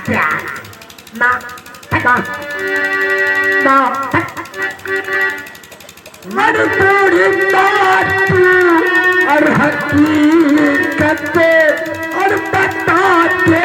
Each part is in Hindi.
प्यार ना ना ना मणिपुरी बात और हकीकत और बताते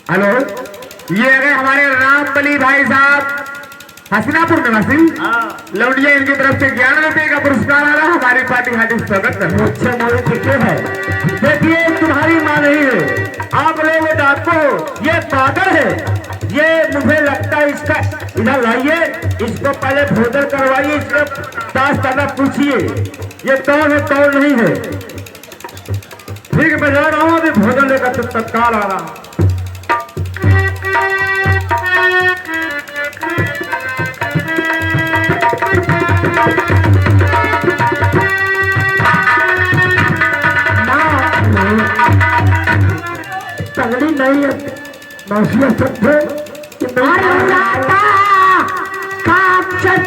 हेलो, ये है हमारे रामबली भाई साहब हसीनापुर निवासी। लौंडिया इनकी तरफ से 11 रुपए का पुरस्कार आ रहा है। हमारी पार्टी हार्दिक स्वागत करती है। मुझसे मोदी किसके है? देखिए तुम्हारी माँ नहीं है, आप लोग डाको, ये पागल है। ये मुझे लगता है इसका इधर लाइए, इसको पहले भोजन करवाइए, इसको पास करना पूछिए ये कौन है कौन नहीं है। ठीक है, मैं जा रहा हूँ, अभी भोजन लेकर तत्काल आ रहा हूँ। तगड़ी नहीं है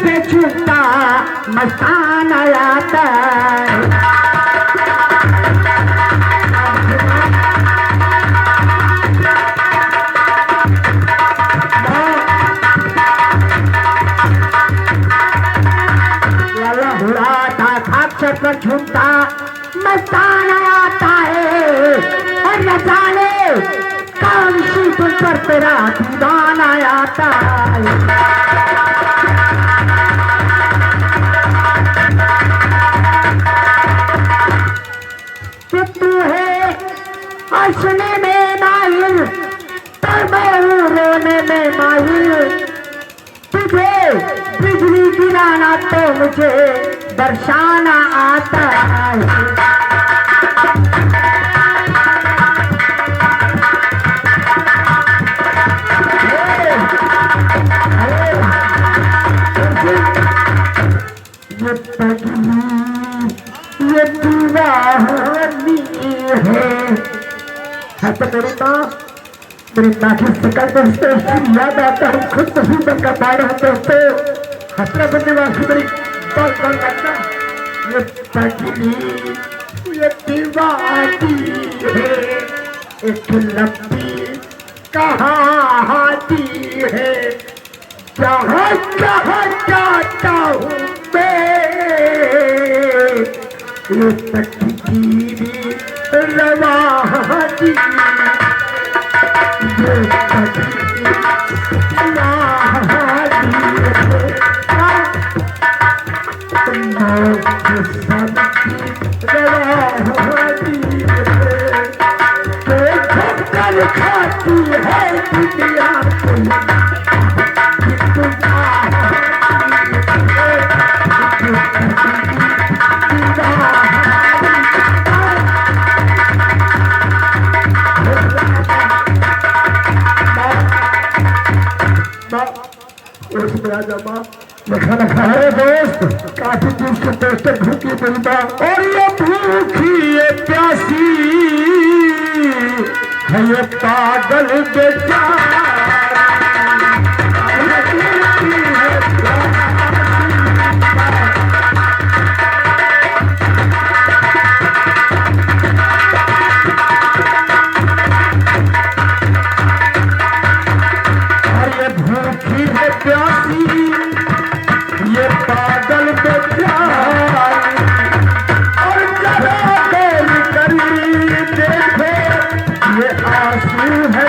पे छूटा मस्तान आता पर झूमता मस्तान आता है और न जाने कौन सी तुम पर तेरा दीवाना आता है। तू है हंसने में माहिर पर मैं हूँ रोने में माहिर। तुझे बिजली गिराना तो मुझे बरसाना आता है। ये दीवानी है तो मेरी माँ की शकल दोस्तों याद आता है। खुद तस्वीर का बारह दोस्तों हसना बनने वाली मेरी बाल बाल करना। ये दीवानी है, एक लंबी कहानी है, जहाँ जहाँ जाता हूँ मैं ये तकदीरी रवानी। ये तकदीरी खाती है दुनिया खाना खा रहे दोस्त, काफी दिन से दोस्त भूखी बनता और ये भूखी ये प्यासी है ये पागल बेचारा। और ये भूखी है प्यासी ये पागल बेचारा और जरा देर करी देखो ये आंसू है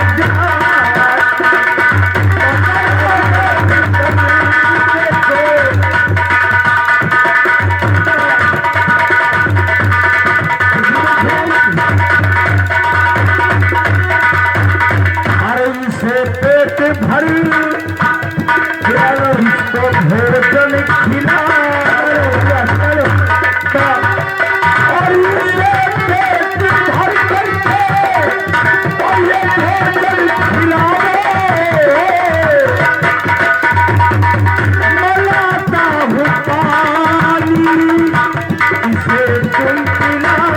अरे इसे पेट भर इसको भोजन खिलाओ और इसे पेट भर करके और ये भोजन खिलाओ। मलाता हूँ पानी इसे तुम पिलाओ।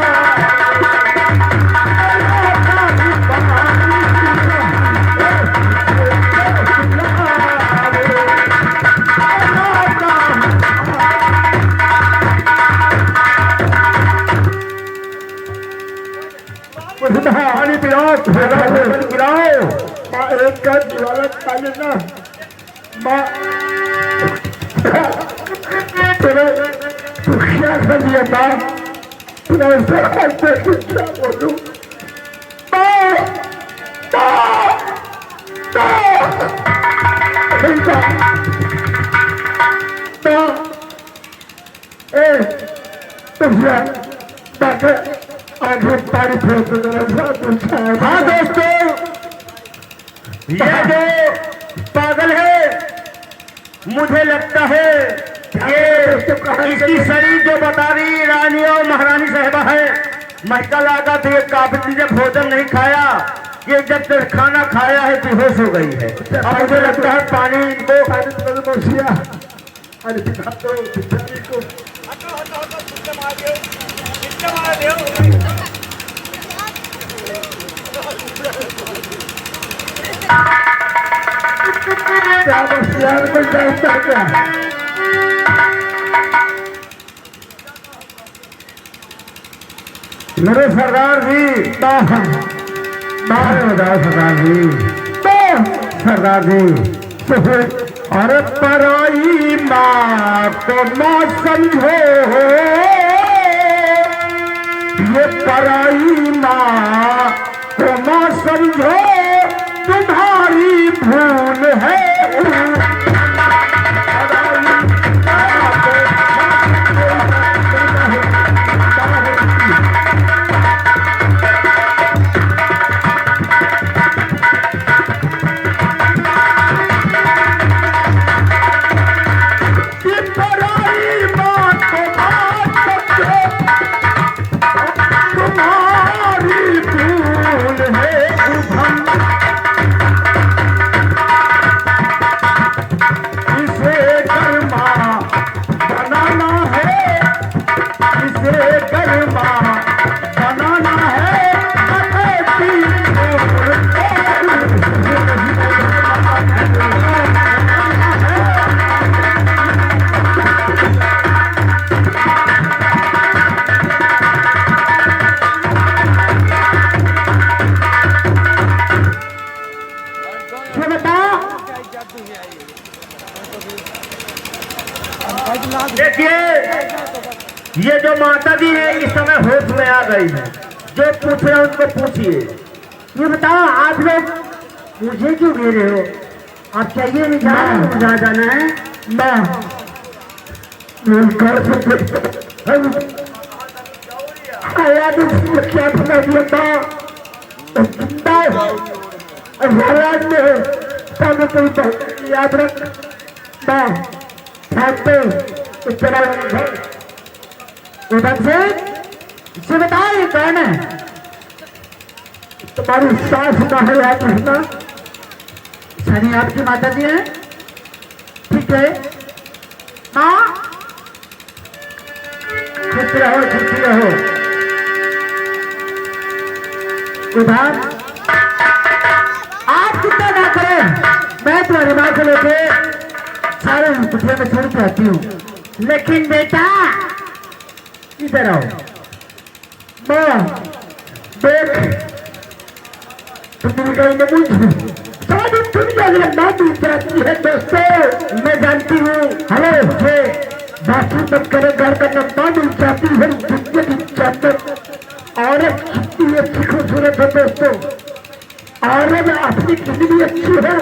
पानी पिलाओ पिलाओ माँ एक का दीवार खा लेना माँ तेरे क्या कर दिया माँ तेरा क्या बोलूं आगे पानी फेंक। हाँ दोस्तों, ये जो पागल है मुझे लगता है ये इसकी शरीर जो बता रही रानी और महारानी साहिबा है, महका लगा तो ये काफी चीजें भोजन नहीं खाया, ये जब तक खाना खाया है बेहोश हो गई है। अब मुझे लगता है पानी इनको मेरे सरदार जी सरदार जी सरदार जी अरे पराई माँ को ना समझो ये पराई माँ को ना समझो तुम्हारी भूल है। देखिए ये जो माता जी है इस समय होश में आ गई है, जो पूछ रहे हैं उनको पूछिए। ये बताओ आप लोग मुझे क्यों दे रहे हो? आप चाहिए नहीं जहाँ जाना है क्या बता दिया याद रख उधर से इससे बताओ ये कौन है? तुम्हारी सास का है याद रखना। सनी आपकी माता जी है, ठीक है माँ? चुप रहो उधर आप चिंता ना करें, मैं तुम्हारी माँ को लेके सारे कुटिया में छोड़ के आती हूँ। लेकिन बेटा इधर आओ। माँ देख दोस्तों मैं जानती हूँ। हेलो बाकी मत करे, घर का नंबर मिल जाती है औरत कितनी अच्छी खूबसूरत है दोस्तों, औरत अपनी कितनी भी अच्छी है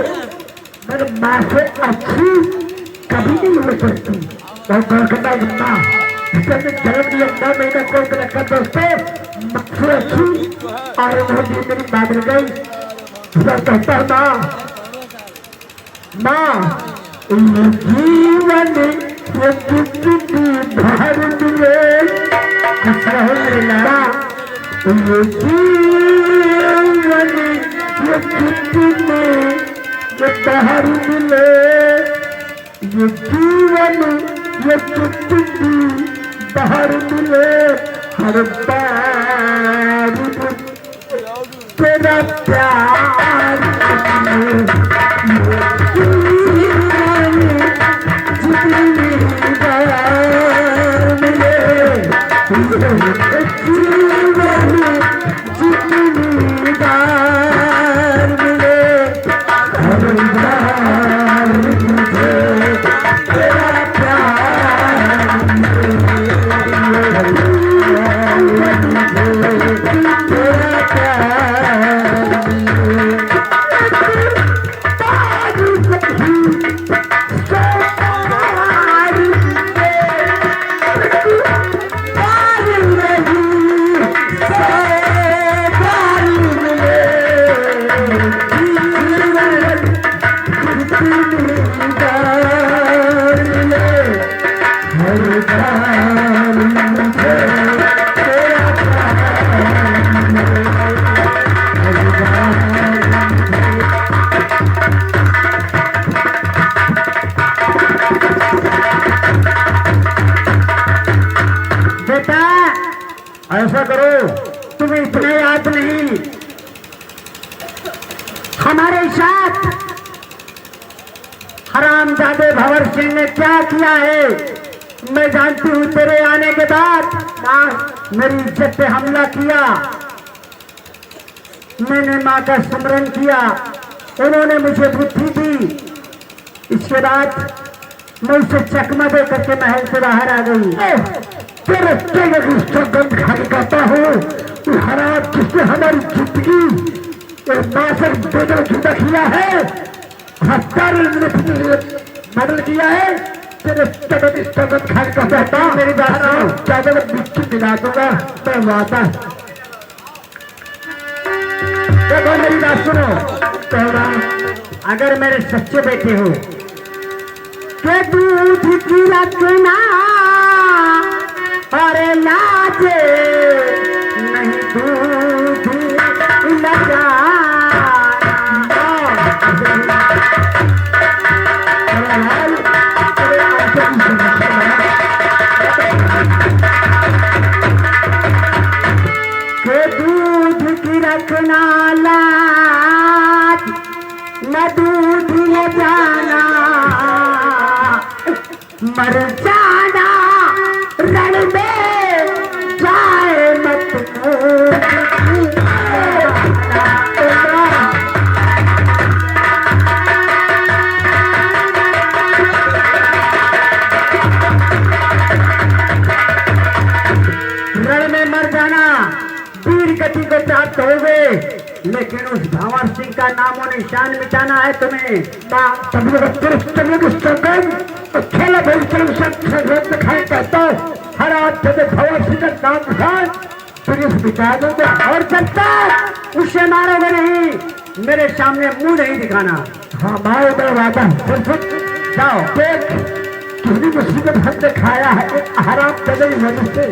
मगर माँ से अच्छी कभी नहीं हो सकती। बहुत माँ जन्म दिया 9 महीना कोई रखा दोस्तों, मुझसे अच्छी और मेरी बात रह गई। कहता है माँ ये जीवन ये कितनी भर मिले, खुश रहो मेरे लाला। ये जीवन ये कितनी ये बाहर मिले, ये जीवन ये कितनी बाहर मिले, हर बार तेरा प्यार ऐसा करो, तुम्हें इतना याद नहीं हमारे साथ हरामजादे भंवर सिंह ने क्या किया है। मैं जानती हूँ तेरे आने के बाद मेरी इज्जत पे हमला किया, मैंने माँ का स्मरण किया, उन्होंने मुझे बुद्धि दी। इसके बाद मैं उसे चकमा दे करके महल से बाहर आ गई। तेरे गंध खाली करता हूँ, हराम जिसने हमारी जिंदगी नासक बदल जुदा किया है, हत्यार बदल किया है। तेरे गंध खाली करता हूँ, मेरी बात ज्यादा मिट्टी मिला दूंगा मैं वादा। देखो मेरी बात सुनो, अगर मेरे सच्चे बेटे हो के दूध की रखना और लाजे नहीं दूध लगा। के दूध की रखना लाज न दूध ले जाना, मर जाना रण में जाए मत। रण में मर जाना वीर गति को प्राप्त होगे, लेकिन उस भंवर सिंह का नामो निशान मिटाना है तुम्हें। खेला कहता हर आज भंवर सिंह का नाम निशान पुलिस मिटा दोगे, और जब तक उसे मारोगे नहीं मेरे सामने मुंह नहीं दिखाना। हाँ मारो मेरा वादा। जाओ देख कितनी मुसीबत हमने खाया है हराम चले वजह से,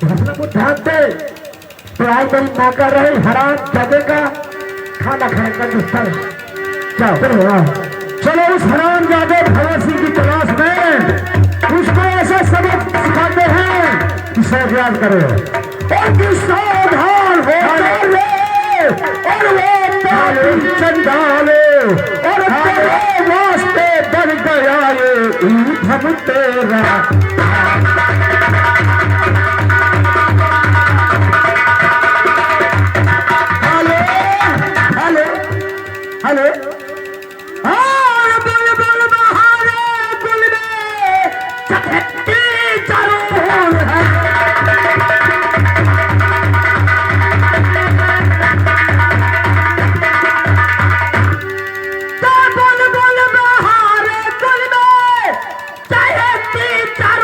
को ध्यान दे। तो आज मेरी माँ का रहे हराम जादे का खाना खाने का दुस्तर। चलो उस हराम जादे भंवर सिंह की तलाश में उसको ऐसा सबक सिखाते हैं किसे याद करो और सावधान हो और वो चंडाले और तेरे वास्ते बन गया ये ऊधम तेरा। हेलो बोल बोल बहारे गुल में चकती जरूर है। तो बोल बोल बहारे गुल में चकती जरूर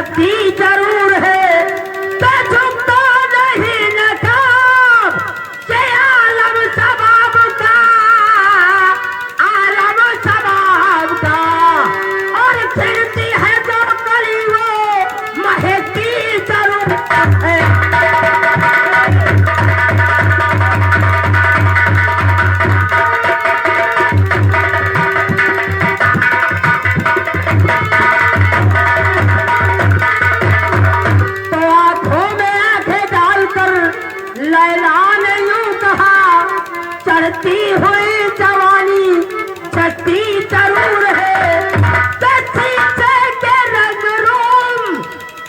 शक्ति जरूर है तो झुकता नहीं नकाब ये आलम सबाब का और फिरती है जो कली वो महकी जरूर है। चढ़ती हुई जवानी छठी जरूर है के रंग रूम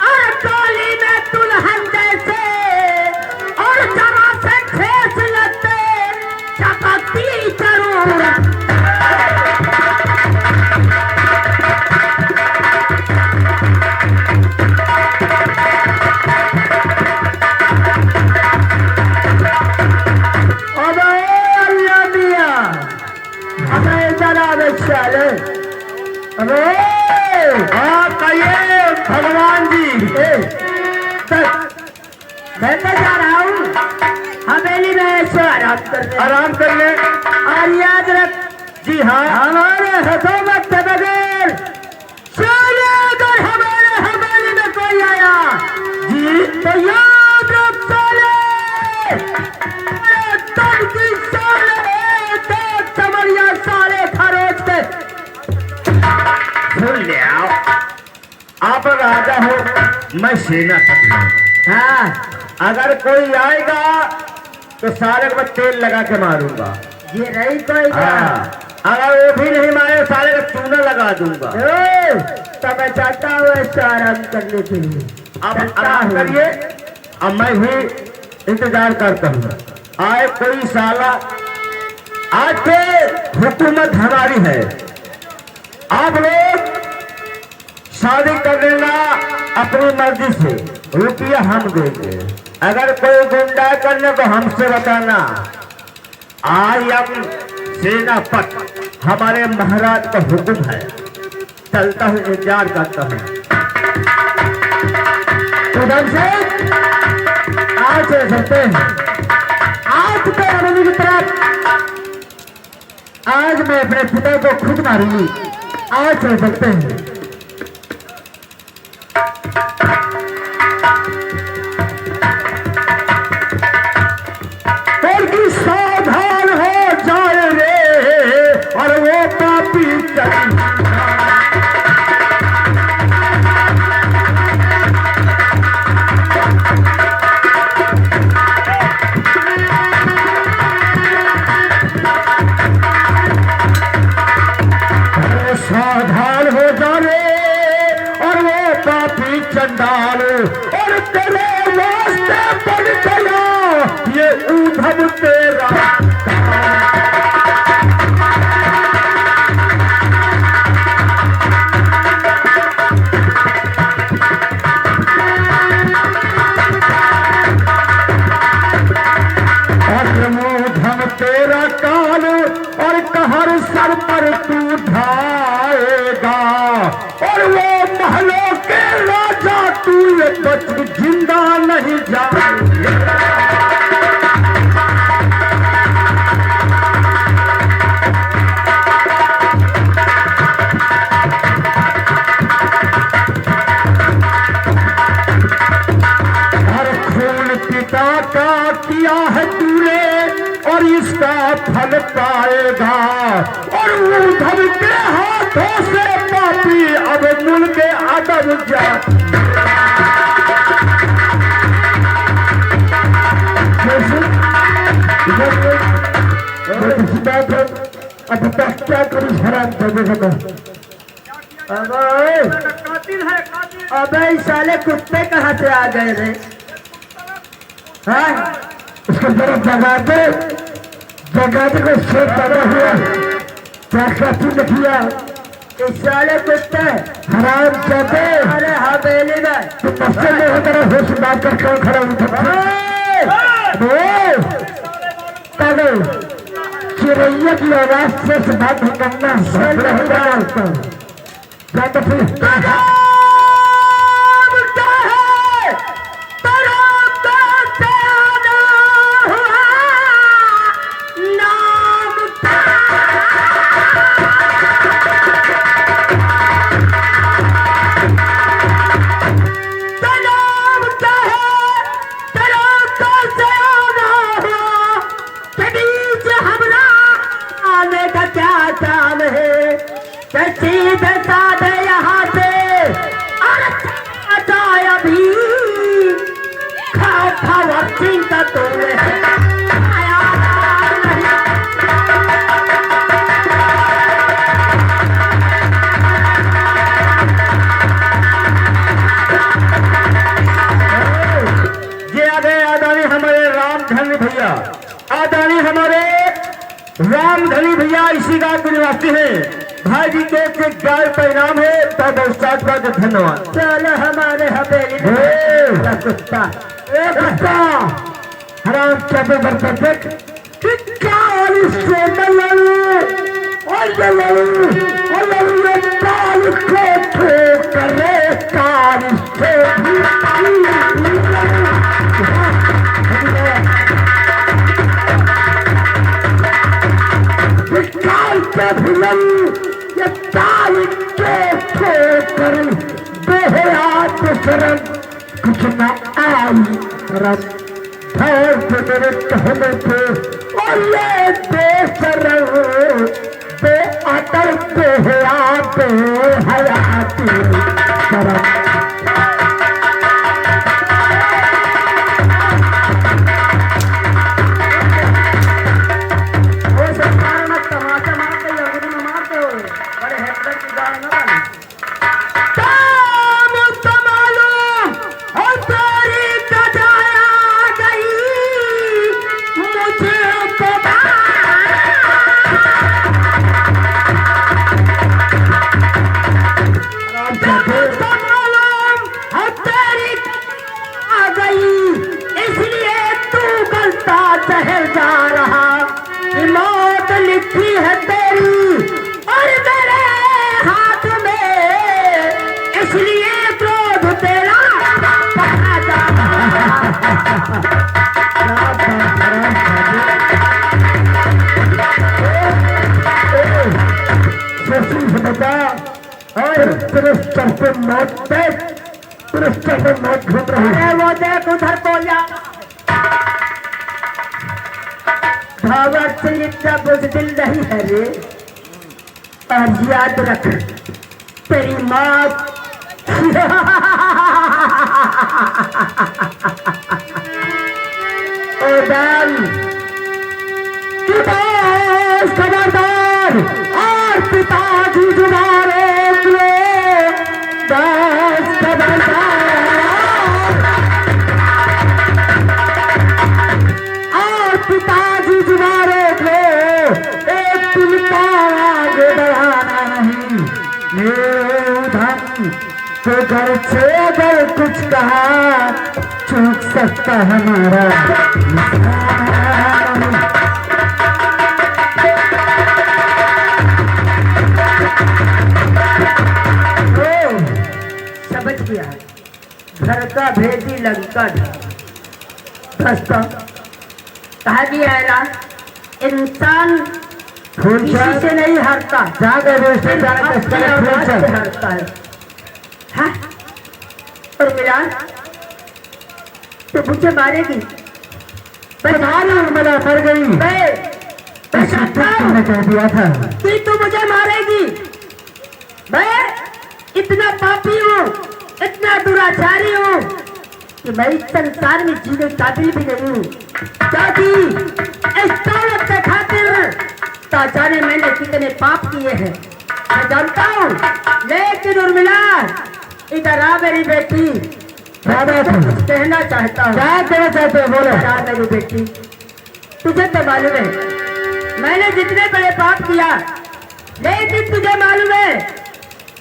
और टोली में दुल्हन जैसे और जरा से खेस लगते चपकती जरूर। अरे आप कहिए भगवान जी मैं तो जा रहा हूँ हवेली में ऐसे आराम करने और याद रख जी हाँ हमारे हकूमत के बगैर चले अगर हमारे हवेली में कोई आया जी तो याद रख साले तन की साले तो चमड़िया साले खरोच के सुन ले आओ। आप राजा हो मैं सेनापति हूँ। हाँ अगर कोई आएगा तो साले को तेल लगा के मारूंगा। ये नहीं कोई अगर वो भी नहीं मारे साले को चूना लगा दूंगा। तब मैं चाहता हूँ ऐसा आराम करने के लिए। अब आराम करिए अब मैं भी इंतजार करता हूँ आए कोई साला। आज के हुकूमत हमारी है आप लोग शादी कर लेना अपनी मर्जी से रुपया हम देंगे। अगर कोई गुंडा करने को हमसे बताना। आई हम सेनापति हमारे महाराज का हुक्म है चलता हूँ इंतजार करता हूँ। उधर से आज चल सकते हैं आज तो हवेली की तरफ आज मैं अपने पिता को खुद मारूंगी। आज चल सकते हैं। और की सावधान हो जाए रे और वो पापी चली सावधान हो जाने और वो पापी चंडाल और तेरे वास्ते बन गया ये उधम तेरा। धम तेरा काल और कहर सर पर तू ढाएगा और वो महलों के राजा तू ये बच जिंदा नहीं जाएगा। हर खून पिता का किया है तूने और इसका फल पाएगा और उद्धव के हाथों से पापी अब मुल्क अदब जा। अब तक क्या करूँ हराम कर अबे साले कुत्ते कहाँ से आ गए रे। हाँ उसको जरा जगा दे को शेख पैदा हुआ क्या काफी किया इस साले कुत्ते हराम चाहते। अरे हवेली में तो बच्चे में हो तेरा होश बात कर क्यों खड़ा चिड़ैया की आवाज से बात करना सही नहीं रहा। नया काम है, सीधे साधे यहाँ पे आता अभी खाओ खाओ चिंता तो आया ये आगे आदानी हमारे रामधनी भैया, आदानी हमारे रामधनी भैया इसी गांव के निवासी हैं। भाई जी के गाय परिणाम है तब उस्ताद का धन्यवाद। चलो हमारे हवेली कुत्ता हराम चापे बरकत शरण कुछ न आई शरण मेरे कहने थे और ये बेशरम बे अटल बेहयाती शरण मौत घूम रही है। वो देख उधर बोलिया भावत से इतना बुजदिल नहीं है रे, और याद रख तेरी मौत खबरदार और पिताजी जुबारे और पिताजी जुबारे थे एक पिता आगे बढ़ाना नहीं। ये धन तो घर से अगर कुछ कहा चूक सकता हमारा समझ गया। घर का भेदी लंका कहा गया है ना, इंसान किसी से नहीं हारता, हारता है। हाँ? और मिला तो मुझे मारेगी, मैं मर गई, मैं कह दिया था कि तू मुझे मारेगी। मैं इतना पापी हूँ, इतना दुराचारी हूँ कि मैं इस संसार में जीने काबिल भी नहीं हूँ। क्योंकि इस दौलत के खातिर ताजाने मैंने कितने पाप किए हैं मैं जानता हूँ। लेकिन उर्मिला इधर आ मेरी बेटी, कहना चाहता हूँ। क्या कहना चाहते हो? बोलो। क्या मेरी बेटी, तुझे तो मालूम है मैंने जितने बड़े पाप किया, लेकिन तुझे मालूम है,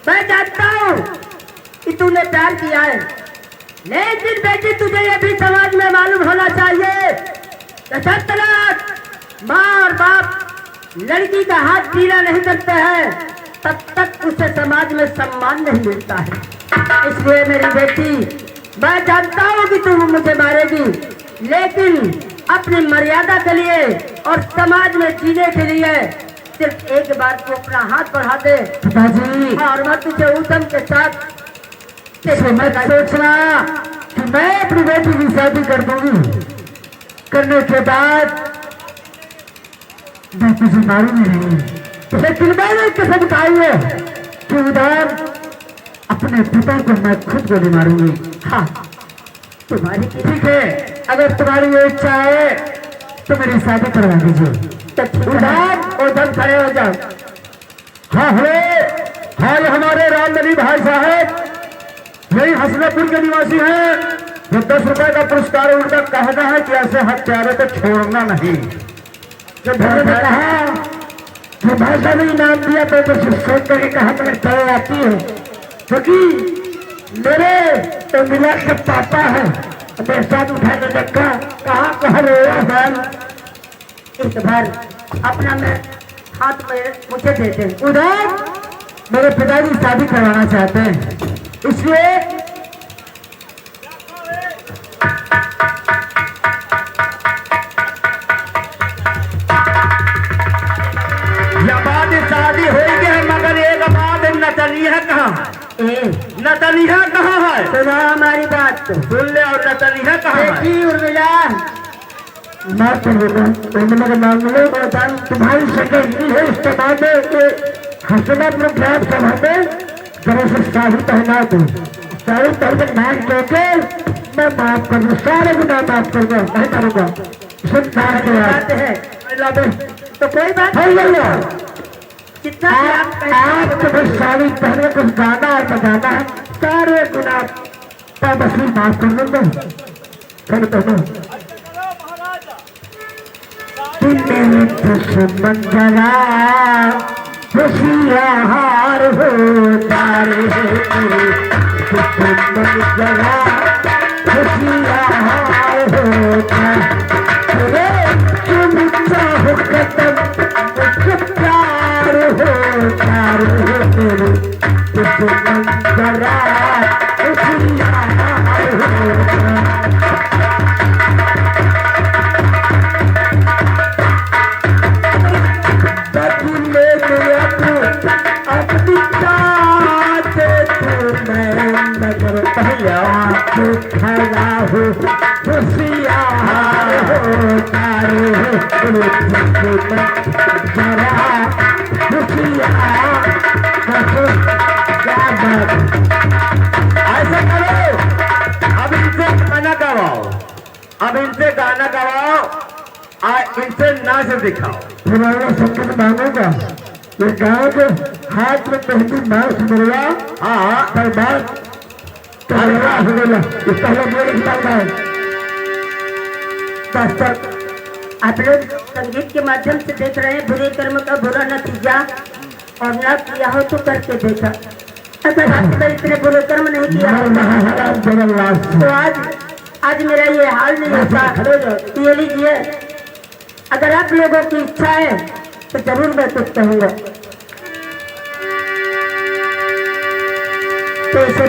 मैं जानता हूँ कि तूने प्यार किया है। लेकिन बेटी तुझे ये भी समाज में मालूम होना चाहिए, जब तक माँ और बाप लड़की का हाथ पीला नहीं करते हैं तब तक उसे समाज में सम्मान नहीं मिलता है। इसलिए मेरी बेटी, मैं जानता हूँ कि तुम मुझे मारेगी, लेकिन अपनी मर्यादा के लिए और समाज में जीने के लिए सिर्फ एक बार तू अपना हाथ बढ़ा दे पिताजी, और मैं तुझे उद्यम के साथ मत सोचना कि मैं अपनी बेटी की शादी कर दूंगी। करने के बाद मैं तुझे मारूंगी नहीं, तुझे किलबाने कसम खाई है कि उधर अपने पिता को मैं खुद गोली मारूंगी। हाँ तुम्हारी ठीक है, अगर तुम्हारी ये इच्छा है तो मेरी शादी करवा दीजिए। उधर खड़े हो जाओ। हाँ हेलो, हाँ ये हमारे रामबली भाई साहब यही हसनापुर के निवासी हैं। जो 10 रुपए का पुरस्कार उनका कहना है कि ऐसे हत्यारे को छोड़ना नहीं। जब भैया ने कहा कि भाई साहब ने इनाम दिया तो सोच करके कहा मैंने चले आती है, क्योंकि मेरे तो मिला के पापा है। मेरे साथ उठाने देखा कहा रोया है। इस बार अपना मैं हाथ में मुझे देते हैं। उधर मेरे पिताजी शादी करवाना चाहते हैं, इसलिए शादी हो गई, मगर एक बात नतनिया कहाँ नतनिया कहाँ है? सुना हमारी बात तो सुन ले। और नतनिया कहाँ है? उर्मिला मैं तुम्हारी सेकेंडरी है। इसके बाद हसनापुर ग्राम सभा में जरा से शादी पहना दो। शादी पहले नाच देके मैं माफ कर दूँ, सारे गुना माफ कर दूँ, नहीं करूँगा। सब नाच के आते हैं तो कोई बात नहीं। कितना आप तो बस शादी पहले कुछ गाना और बजाना है, सारे गुना बस माफ कर दूँगा। कर दो मेरे दुश्मन जरा होशियार होता रे, दुश्मन जरा होशियार होता रे। तुम चाहो कदम मुझे प्यार होता रे, दुश्मन जरा होशियार होता। खड़ा हो होशियार होता रे, जरा होशियार। ऐसा करो, अब इनसे गाना गवाओ, अब इनसे गाना गवाओ और इनसे नाच दिखाओ। पुराना संकट मांगूंगा ये गाँव के हाथ में पहली नाच मिलवा। हाँ पर बात आप लोग संगीत के माध्यम से देख रहे हैं बुरे कर्म का बुरा नतीजा, और ना किया हो तो करके देखा। अगर आपने इतने बुरे कर्म नहीं किया तो आज मेरा ये हाल नहीं होता। ये लीजिए, अगर आप लोगों की इच्छा है तो जरूर मैं कुछ कहूँगा। तो इसे